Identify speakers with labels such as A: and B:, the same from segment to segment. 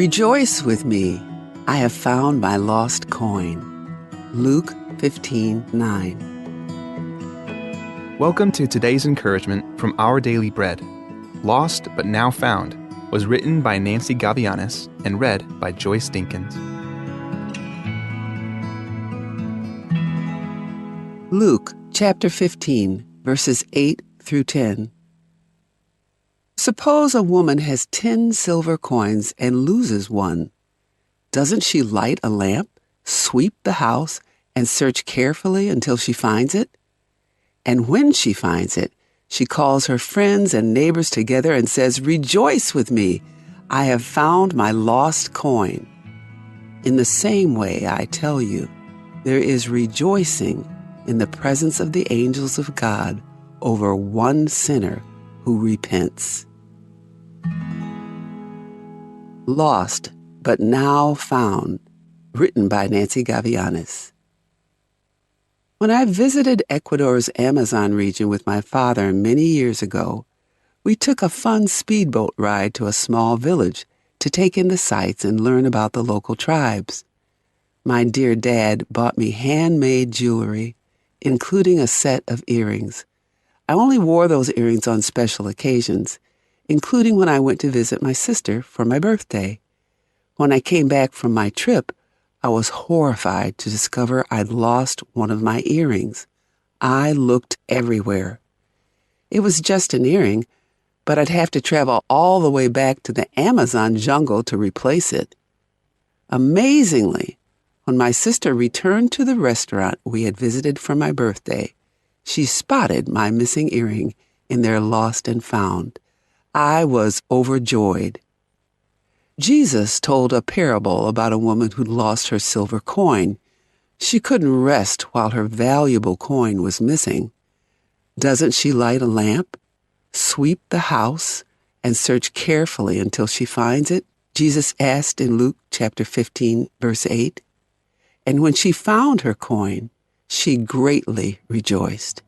A: Rejoice with me. I have found my lost coin. Luke 15:9.
B: Welcome to today's encouragement from Our Daily Bread. Lost but Now Found was written by Nancy Gavianis and read by Joyce Dinkins.
A: Luke chapter 15, verses 8 through 10. Suppose a woman has 10 silver coins and loses one. Doesn't she light a lamp, sweep the house, and search carefully until she finds it? And when she finds it, she calls her friends and neighbors together and says, "Rejoice with me! I have found my lost coin." In the same way, I tell you, there is rejoicing in the presence of the angels of God over one sinner who repents. Lost but Now Found, written by Nancy Gavianis. When I visited Ecuador's Amazon region with my father many years ago, we took a fun speedboat ride to a small village to take in the sights and learn about the local tribes. My dear dad bought me handmade jewelry, including a set of earrings. I only wore those earrings on special occasions, including when I went to visit my sister for my birthday. When I came back from my trip, I was horrified to discover I'd lost one of my earrings. I looked everywhere. It was just an earring, but I'd have to travel all the way back to the Amazon jungle to replace it. Amazingly, when my sister returned to the restaurant we had visited for my birthday, she spotted my missing earring in their lost and found. I was overjoyed. Jesus told a parable about a woman who'd lost her silver coin. She couldn't rest while her valuable coin was missing. Doesn't she light a lamp, sweep the house, and search carefully until she finds it? Jesus asked in Luke chapter 15, verse 8. And when she found her coin, she greatly rejoiced.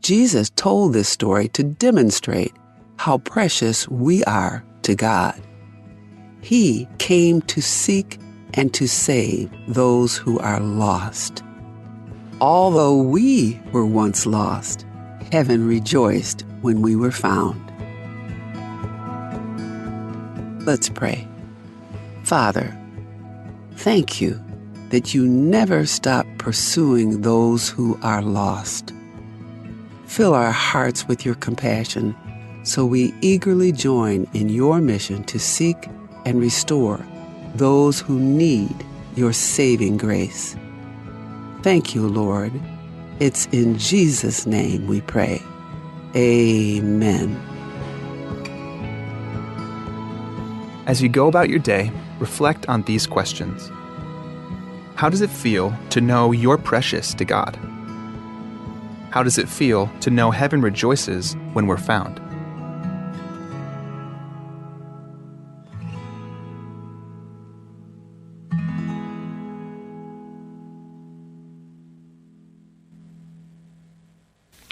A: Jesus told this story to demonstrate how precious we are to God. He came to seek and to save those who are lost. Although we were once lost, heaven rejoiced when we were found. Let's pray. Father, thank you that you never stop pursuing those who are lost. Fill our hearts with your compassion so we eagerly join in your mission to seek and restore those who need your saving grace. Thank you, Lord. It's in Jesus' name we pray. Amen.
B: As you go about your day, reflect on these questions. How does it feel to know you're precious to God? How does it feel to know heaven rejoices when we're found?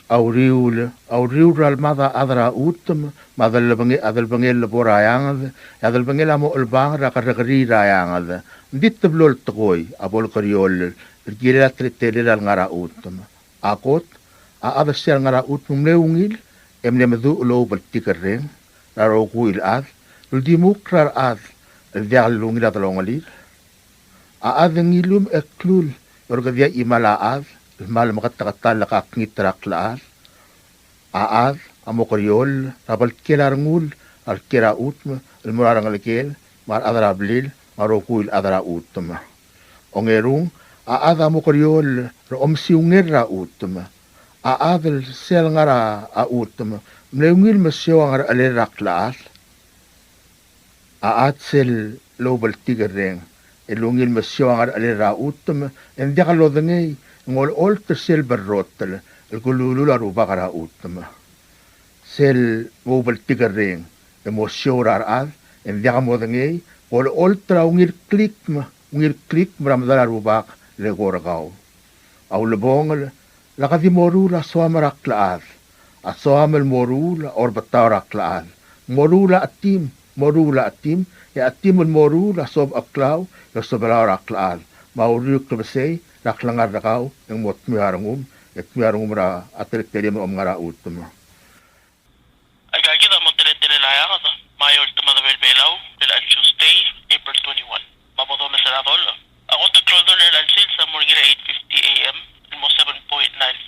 C: Auriu mada adra utum adal laborayangad adal bangela mo ulbang rakari rayangad dit blol toy abol kariol gira tritele ngara utum akot a adasel ngara utum leungil emne medu lo baltikereng raro kuil ad dimukrar ad dialungil adalongalir a adengilum eklul orgadia imala ad mal makatakatal kakngitrak laas aad amokoriol rabal kelarngul al kera utma el morarang alkel mar adara blil marokuil adara utma ongerung aad amokoriol ro omsiungera utma aad el selngara a utma mleungil masyoang alerak laas aad sel lobal tigereng elungil masyoang alera utma en diakalodengei ngol olter sel berrotel el kululula rubakara utma sel mobile tigereng emosionar ad en diakamodengei ngol oltra ungir klik mramdala rubak le gorgau au lebongel lakati morula soamarak laad a soamel morula or batarak laad morula atim moru la atim, ya atim moru la sob aklau, ya sobelau raklaal. Mauriu kebesei, raklangar rakau, yang mot miarangum, ra atlet om ngara utama.
D: Ay kagida mo tele layang ata. Mayor tumada belbelaw, del Tuesday, April 21. Mabodo mesaradol. Ako to Cloldol el Alcil sa morgira 8:50 AM, mo 7.9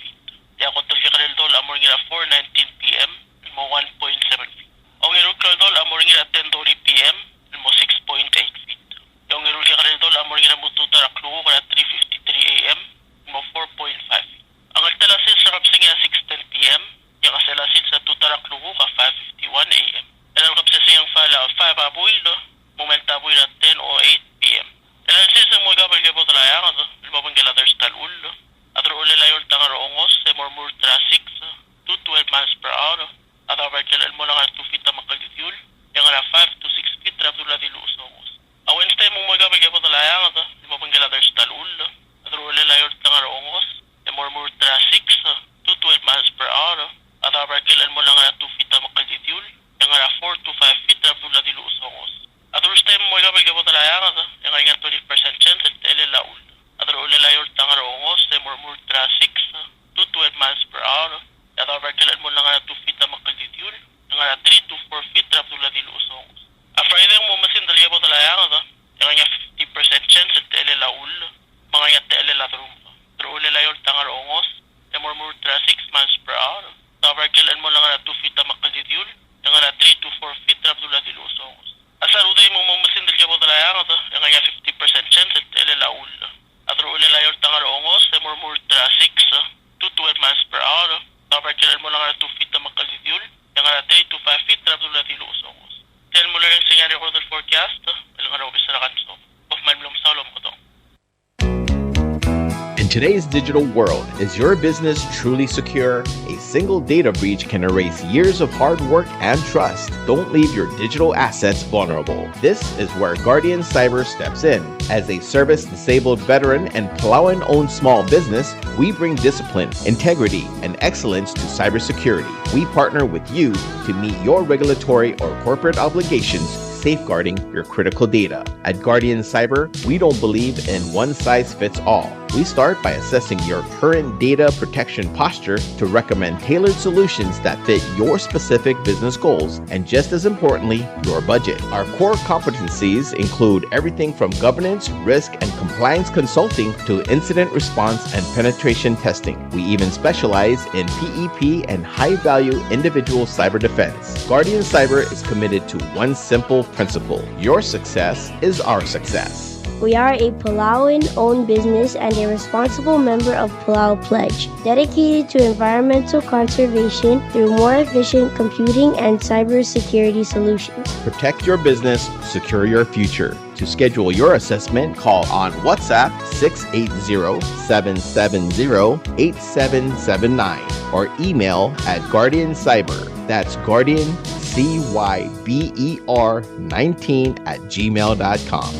D: feet. Ya ako to Jacarildol amorgira 4:19 PM, mo 1.7 feet. Ang irul Cloldol amorgira 10:30 PM, mo 6.8 feet. Yung irul Jacarildol amorgira mututa raklugo kaya 3:53 AM, mo 4.5 feet. Ang altalasil sa kapsinga 6:10 PM, yung asalasil sa tutaraklugo ka 5:51 AM. Ang kapsasiyang fala 5 abuilo, momenta abuilo 10:08 PM. Ang sisa mo gabal gabo talayang ato, lumabang galaders talulo. At roole layon tangar ongos, se mormur trasik, 212 miles per hour. At abar kalal mo lang at 2 feet na makagitiyul, yung ara 5 to 6 feet rabdula di luos ongos. A Wednesday mo gabal gabo talayang ato, lumabang galaders talulo. At roole layon tangar ongos, se mormur trasik, 212 miles per hour. At abar kalal mo lang at 2 feet na makagitiyul, yung ara 4 to 5 feet rabdula di luos ongos. At first time mo gabal gabo talayang ata, yung nga 20% chance at laul. At ule layor tangar ongos, se mormur trasik, 212 miles per hour. At abarkalan mo lang nga 2 feet na makagdityul, yung nga 3 to 4 feet raptula di luos ongos. A Friday mo masin dal gabo talayang ata, yung nga 50% chance at laul, mga nga latrum. At ule layor tangar ongos, se mormur trasik miles per hour. At abarkalan mo lang nga 2 feet na makagdityul, yung nga 3 to 4 feet raptula di luos ongos. Asar uday mo masin dal gabo talayang ata, yung nga 50% chance at laul. At ule layor tangar ongos, se mormur trasik, 212 miles per hour. Tapos kailan mo lang 2 feet na makalidyul, yung 3 to 5 feet rapdula di luos ongos. Kailan mo lang yung sinyari recorded forecast, ilang araw bisa na kanso. Of my blom salom ko to.
E: In today's digital world, is your business truly secure? A single data breach can erase years of hard work and trust. Don't leave your digital assets vulnerable. This is where Guardian Cyber steps in. As a service-disabled veteran and Palauan-owned small business, we bring discipline, integrity, and excellence to cybersecurity. We partner with you to meet your regulatory or corporate obligations, safeguarding your critical data. At Guardian Cyber, we don't believe in one-size-fits-all. We start by assessing your current data protection posture to recommend tailored solutions that fit your specific business goals and, just as importantly, your budget. Our core competencies include everything from governance, risk, and compliance consulting to incident response and penetration testing. We even specialize in PEP and high-value individual cyber defense. Guardian Cyber is committed to one simple principle: your success is our success.
F: We are a Palauan-owned business and a responsible member of Palau Pledge, dedicated to environmental conservation through more efficient computing and cybersecurity solutions.
E: Protect your business, secure your future. To schedule your assessment, call on WhatsApp 680-770-8779 or email at Guardian Cyber. That's Guardian, CYBER 19@gmail.com.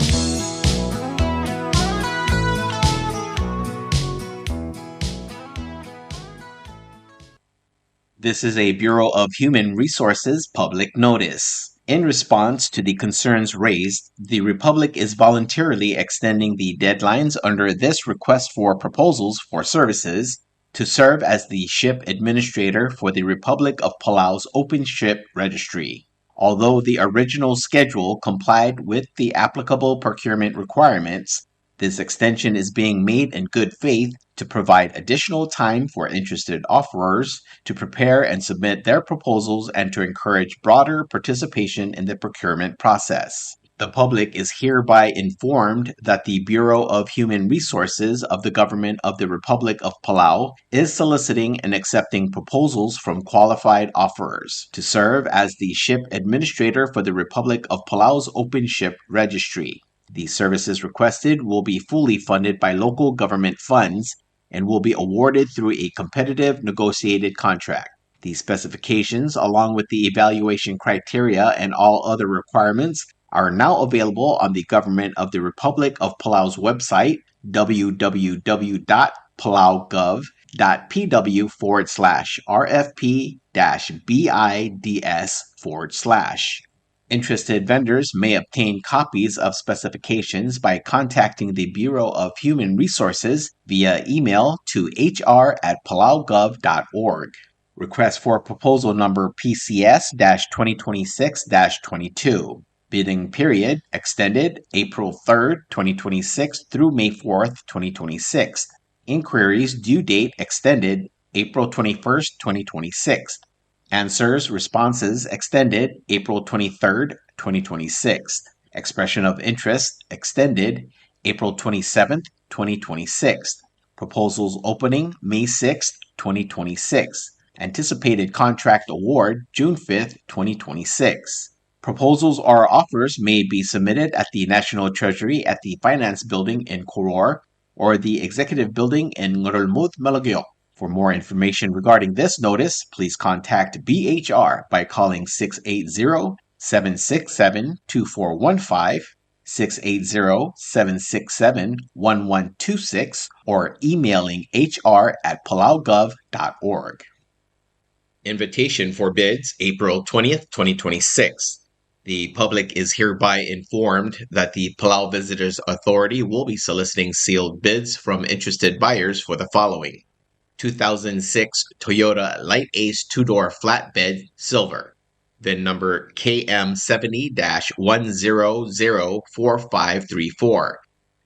E: This is a Bureau of Human Resources public notice. In response to the concerns raised, the Republic is voluntarily extending the deadlines under this request for proposals for services to serve as the ship administrator for the Republic of Palau's Open Ship Registry. Although the original schedule complied with the applicable procurement requirements, this extension is being made in good faith to provide additional time for interested offerers to prepare and submit their proposals and to encourage broader participation in the procurement process. The public is hereby informed that the Bureau of Human Resources of the Government of the Republic of Palau is soliciting and accepting proposals from qualified offerers to serve as the ship administrator for the Republic of Palau's Open Ship Registry. The services requested will be fully funded by local government funds and will be awarded through a competitive negotiated contract. The specifications, along with the evaluation criteria and all other requirements, are now available on the Government of the Republic of Palau's website, www.palaugov.pw/RFP-BIDS/. Interested vendors may obtain copies of specifications by contacting the Bureau of Human Resources via email to hr@palaugov.org. Request for proposal number PCS-2026-22. Bidding period extended April 3rd, 2026 through May 4th, 2026. Inquiries due date extended April 21st, 2026. Answers, responses extended April 23rd, 2026. Expression of interest extended April 27th, 2026. Proposals opening May 6th, 2026. Anticipated contract award June 5th, 2026. Proposals or offers may be submitted at the National Treasury at the Finance Building in Koror or the Executive Building in Ngurulmud, Malagyo. For more information regarding this notice, please contact BHR by calling 680-767-2415, 680-767-1126, or emailing hr@palaugov.org. Invitation for bids April 20th, 2026. The public is hereby informed that the Palau Visitors Authority will be soliciting sealed bids from interested buyers for the following: 2006 Toyota Light Ace 2-door flatbed silver, VIN number KM70-1004534,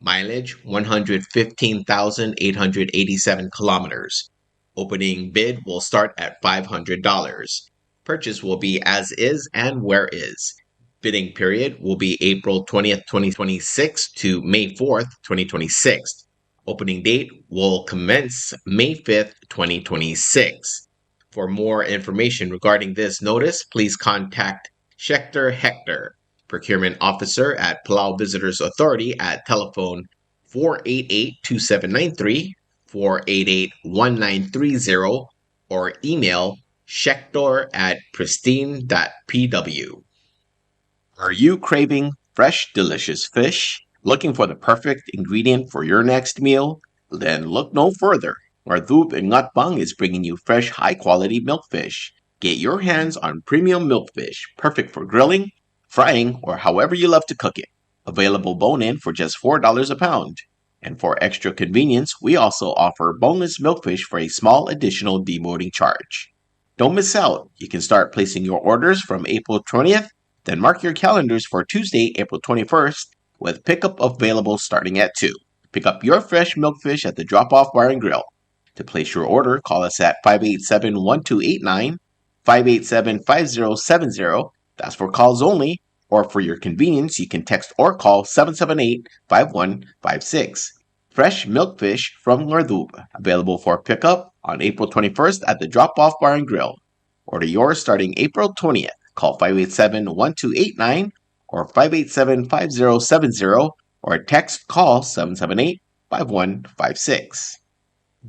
E: mileage 115,887 kilometers. Opening bid will start at $500. Purchase will be as is and where is. Bidding period will be April 20th, 2026 to May 4th, 2026. Opening date will commence May 5th, 2026. For more information regarding this notice, please contact Schechter Hector, Procurement Officer at Palau Visitors Authority at telephone 488-2793, 488-1930, or email schechter@pristine.pw. Are you craving fresh, delicious fish? Looking for the perfect ingredient for your next meal? Then look no further. Ngardub in Ngatbang is bringing you fresh, high-quality milkfish. Get your hands on premium milkfish, perfect for grilling, frying, or however you love to cook it. Available bone-in for just $4 a pound. And for extra convenience, we also offer boneless milkfish for a small additional demoting charge. Don't miss out. You can start placing your orders from April 20th, then mark your calendars for Tuesday, April 21st, with pickup available starting at 2. Pick up your fresh milkfish at the drop-off bar and grill. To place your order, call us at 587-1289, 587-5070. That's for calls only, or for your convenience, you can text or call 778-5156. Fresh milkfish from Ngardub, available for pickup on April 21st at the drop-off bar and grill. Order yours starting April 20th. Call 587-1289 or 587-5070 or text call 778-5156.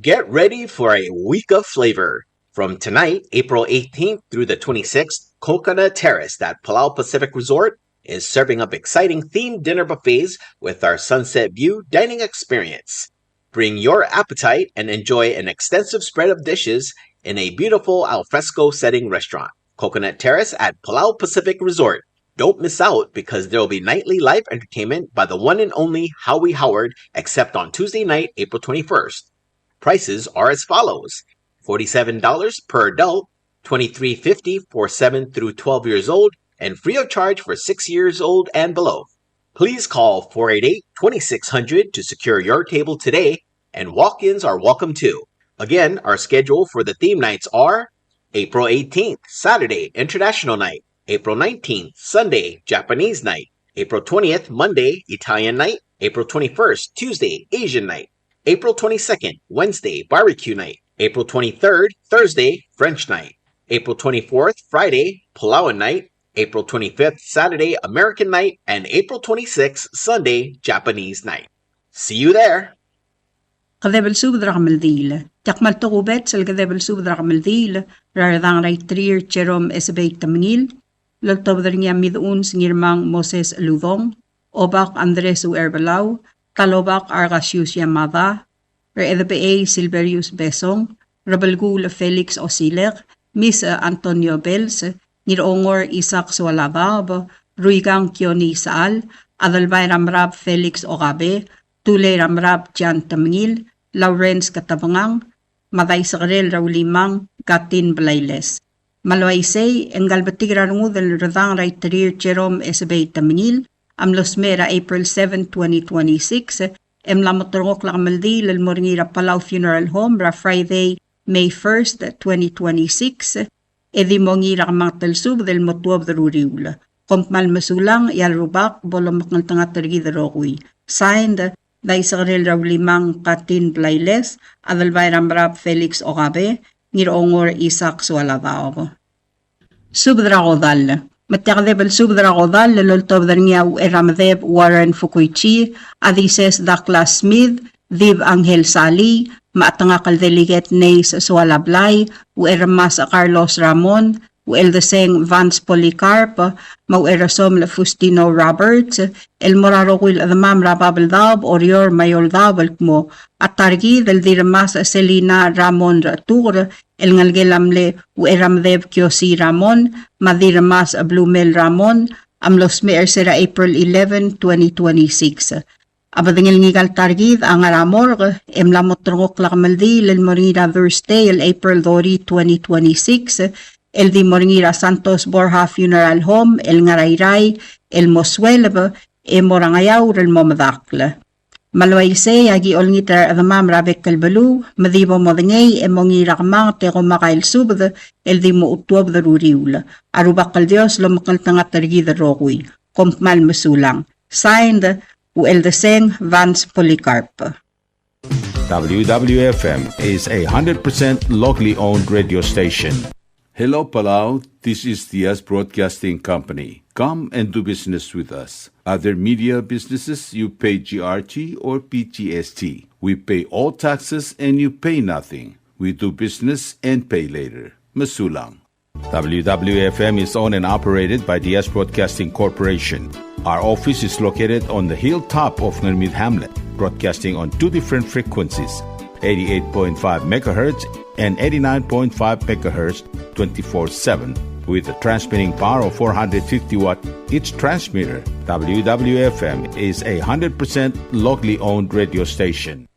E: Get ready for a week of flavor. From tonight, April 18th through the 26th, Coconut Terrace at Palau Pacific Resort is serving up exciting themed dinner buffets with our Sunset View dining experience. Bring your appetite and enjoy an extensive spread of dishes in a beautiful alfresco setting restaurant. Coconut Terrace at Palau Pacific Resort. Don't miss out because there will be nightly live entertainment by the one and only Howie Howard, except on Tuesday night, April 21st. Prices are as follows: $47 per adult, $23.50 for 7 through 12 years old, and free of charge for 6 years old and below. Please call 488-2600 to secure your table today, and walk-ins are welcome too. Again, our schedule for the theme nights are April 18th, Saturday, International Night. April 19th, Sunday, Japanese Night. April 20th, Monday, Italian Night. April 21st, Tuesday, Asian Night. April 22nd, Wednesday, Barbecue Night. April 23rd, Thursday, French Night. April 24th, Friday, Palauan Night. April 25th, Saturday, American Night. And April 26th, Sunday, Japanese Night. See you there!
G: Kadebel sub dragmel dil. Takmal togubet sel kadebel sub dragmel dil. Raradang ray trier cherom esbeik tamnil. Loltobdringa midun singirmang Moses Ludong. Obak Andres u Erbelau. Kalobak Argasius Yamada. Re Silverius Besong. Rebelgul Felix Osiler. Miss Antonio Bels. Nirongor Isaac Sualabab. Ruigang Kioni Saal, Adalbay Ramrab Felix Ogabe, Tule Ramrab Jan Tamngil, Lawrence Katabangang, Maday Sagrel Raulimang, Gatin Blayles. Maloaysay, Engal Batigrarungu del Radang Raiterir Jerome Esbay Tamngil, Amlosmera April 7, 2026, Emlamotorok Lamaldi, Lelmoringira Palau Funeral Home, Friday, May 1st, 2026, Edimongira Martelsub del Motuab de Ruriula. Kompmal Masulang, Yalrubak, Bolomak ng Tangatargi de Rokui. Signed, Daisagrel Raulimang Katin Blayles, Adalbay Ramrab Felix Ogabe, Ngirongor Isak Sualadaob. Subdragodal. Materdebel subdragodal, Loltob Derniaw Eramdeb Warren Fukuichi, Adises Douglas Smith, Div Angel Sali, Maatangakal Delegate Nays Sualablay, Uermas Carlos Ramon, Ueldeseng Vance Policarp, Mauerasom Fustino Roberts, El Moraroquil Adamam Rababaldab, Orior Mayoldab mo, Atargi del Dirmas Selina Ramon Tour, El Ngalgelamle Ueramdev Kiosi Ramon, Madirmas Blumel Ramon, Amlosme Ersera April 11, 2026. Abadangil ngigal targid ang aramor, emlamotrongok lakmaldi, El Morira Thursday, El April 30, 2026, El di Moringira Santos Borja Funeral Home, El Ngarayray, El Moswelb, E Morangayaw, El Momadakla. Malwaise, Agi Olngitar Adamam Rabek Kalbalu, Madibo Modangay, E Mongirakmang, Teko Makail Subd, El di Muutuab the Ruriula. Arubakal Dios, Lomakal Tangatargi the Rokui. Kompmal Masulang. Signed, Ueldeseng Vance Policarp.
H: WWFM is a 100% locally owned radio station. Hello, Palau. This is Diaz Broadcasting Company. Come and do business with us. Other media businesses, you pay GRT or PTST. We pay all taxes and you pay nothing. We do business and pay later. Masulang. WWFM is owned and operated by Diaz Broadcasting Corporation. Our office is located on the hilltop of Nurmid Hamlet, broadcasting on two different frequencies, 88.5 MHz and 89.5 MHz 24/7, with a transmitting power of 450 watt each transmitter. WWFM is a 100% locally owned radio station.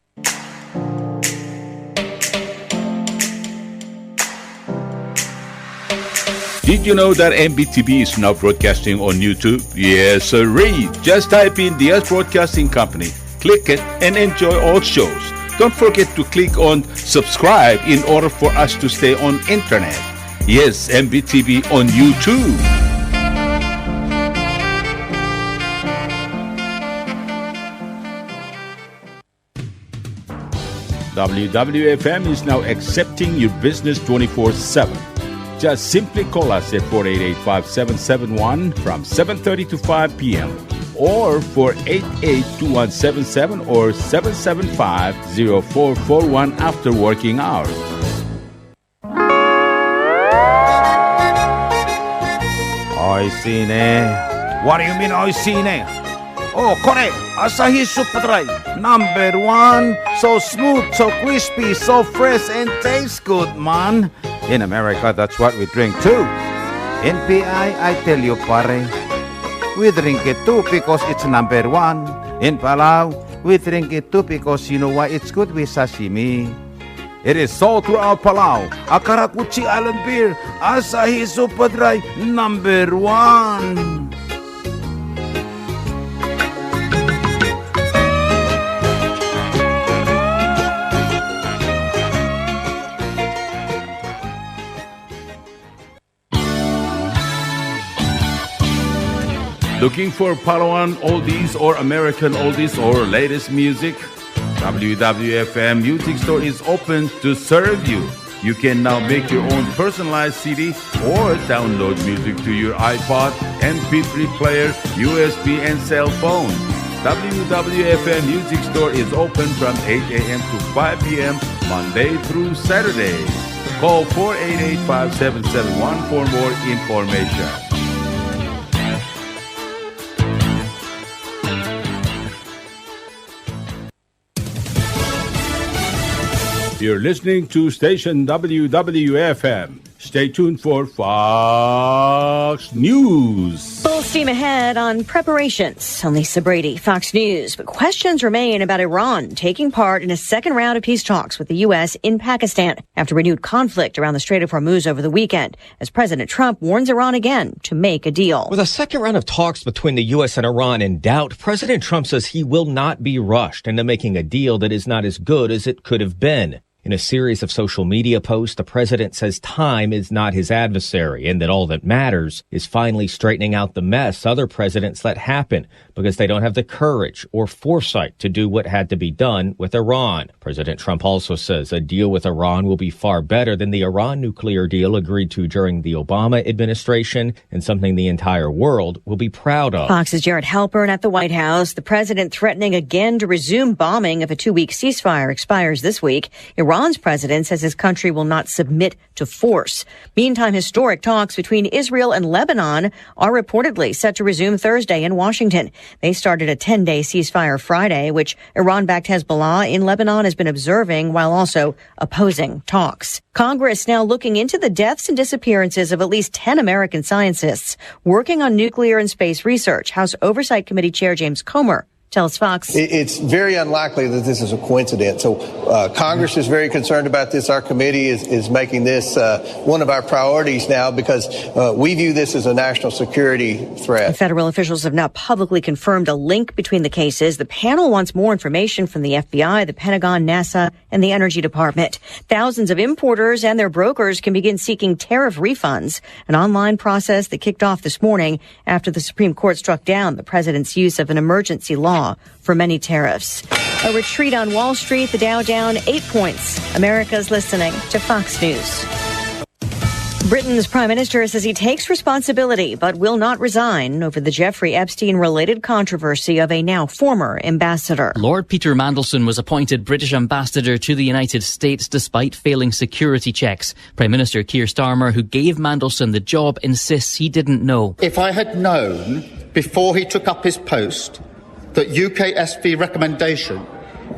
H: Did you know that MBTV is now broadcasting on YouTube? Yes, sirree. Just type in Diaz Broadcasting Company, click it, and enjoy all shows. Don't forget to click on subscribe in order for us to stay on internet. Yes, MBTV on YouTube. WWFM is now accepting your business 24/7. Just simply call us at 488-5771 from 7:30 to 5 p.m. or 488-2177 or 775-0441 after working hours.
I: Oi, Sine. What do you mean, oi, Sine? Oh, correct. Asahi Super Dry. Number 1. So smooth, so crispy, so fresh, and tastes good, man. In America, that's what we drink too. In PI, I tell you, pare, we drink it too because it's number 1. In Palau, we drink it too because you know why it's good with sashimi. It is sold throughout Palau. Akarakuchi Island Beer, Asahi Super Dry, number 1.
H: Looking for Palauan oldies or American oldies or latest music? WWFM Music Store is open to serve you. You can now make your own personalized CD or download music to your iPod, MP3 player, USB, and cell phone. WWFM Music Store is open from 8 a.m. to 5 p.m. Monday through Saturday. Call 488-5771 for more information. You're listening to station WWFM, Stay tuned for Fox News.
J: Full steam ahead on preparations. I'm Lisa Brady, Fox News. But questions remain about Iran taking part in a second round of peace talks with the U.S. in Pakistan after renewed conflict around the Strait of Hormuz over the weekend, as President Trump warns Iran again to make a deal.
K: With a second round of talks between the U.S. and Iran in doubt, President Trump says he will not be rushed into making a deal that is not as good as it could have been. In a series of social media posts, the president says time is not his adversary and that all that matters is finally straightening out the mess other presidents let happen because they don't have the courage or foresight to do what had to be done with Iran. President Trump also says a deal with Iran will be far better than the Iran nuclear deal agreed to during the Obama administration and something the entire world will be proud of.
J: Fox's Jared Halpern at the White House. The president threatening again to resume bombing if a 2-week ceasefire expires this week. Iran's president says his country will not submit to force. Meantime, historic talks between Israel and Lebanon are reportedly set to resume Thursday in Washington. They started a 10-day ceasefire Friday, which Iran-backed Hezbollah in Lebanon has been observing while also opposing talks. Congress now looking into the deaths and disappearances of at least 10 American scientists working on nuclear and space research. House Oversight Committee Chair James Comer tells Fox.
L: It's very unlikely that this is a coincidence. So Congress is very concerned about this. Our committee is making this one of our priorities now because we view this as a national security threat.
J: Federal officials have now publicly confirmed a link between the cases. The panel wants more information from the FBI, the Pentagon, NASA, and the Energy Department. Thousands of importers and their brokers can begin seeking tariff refunds, an online process that kicked off this morning after the Supreme Court struck down the president's use of an emergency law for many tariffs. A retreat on Wall Street, the Dow down 8 points. America's listening to Fox News. Britain's Prime Minister says he takes responsibility but will not resign over the Jeffrey Epstein-related controversy of a now former ambassador.
M: Lord Peter Mandelson was appointed British ambassador to the United States despite failing security checks. Prime Minister Keir Starmer, who gave Mandelson the job, insists he didn't know.
N: If I had known before he took up his post that UKSV recommendation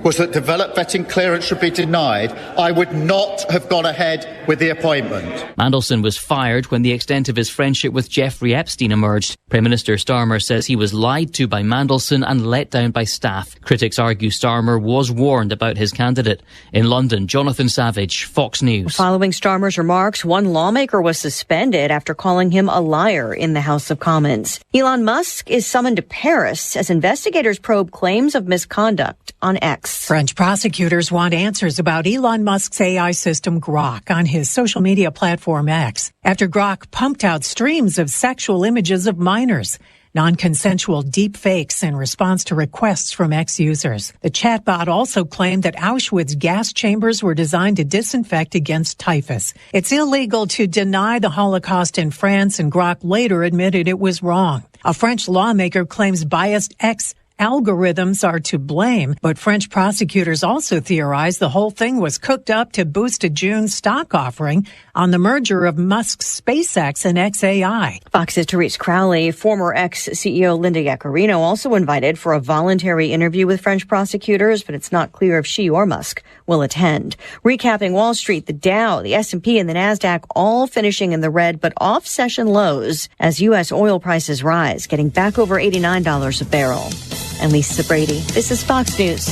N: was that developed vetting clearance should be denied, I would not have gone ahead with the appointment.
M: Mandelson was fired when the extent of his friendship with Jeffrey Epstein emerged. Prime Minister Starmer says he was lied to by Mandelson and let down by staff. Critics argue Starmer was warned about his candidate. In London, Jonathan Savage, Fox News.
J: Following Starmer's remarks, one lawmaker was suspended after calling him a liar in the House of Commons. Elon Musk is summoned to Paris as investigators probe claims of misconduct on X.
O: French prosecutors want answers about Elon Musk's AI system Grok on his social media platform X after Grok pumped out streams of sexual images of minors, non-consensual deep fakes in response to requests from X users. The chatbot also claimed that Auschwitz gas chambers were designed to disinfect against typhus. It's illegal to deny the Holocaust in France, and Grok later admitted it was wrong. A French lawmaker claims biased X algorithms are to blame, but French prosecutors also theorize the whole thing was cooked up to boost a June stock offering on the merger of Musk's SpaceX and XAI.
J: Fox's Therese Crowley, former ex-CEO Linda Yaccarino, also invited for a voluntary interview with French prosecutors, but it's not clear if she or Musk will attend. Recapping Wall Street, the Dow, the S&P, and the NASDAQ all finishing in the red, but off session lows as U.S. oil prices rise, getting back over $89 a barrel. And Lisa Brady, this is Fox News.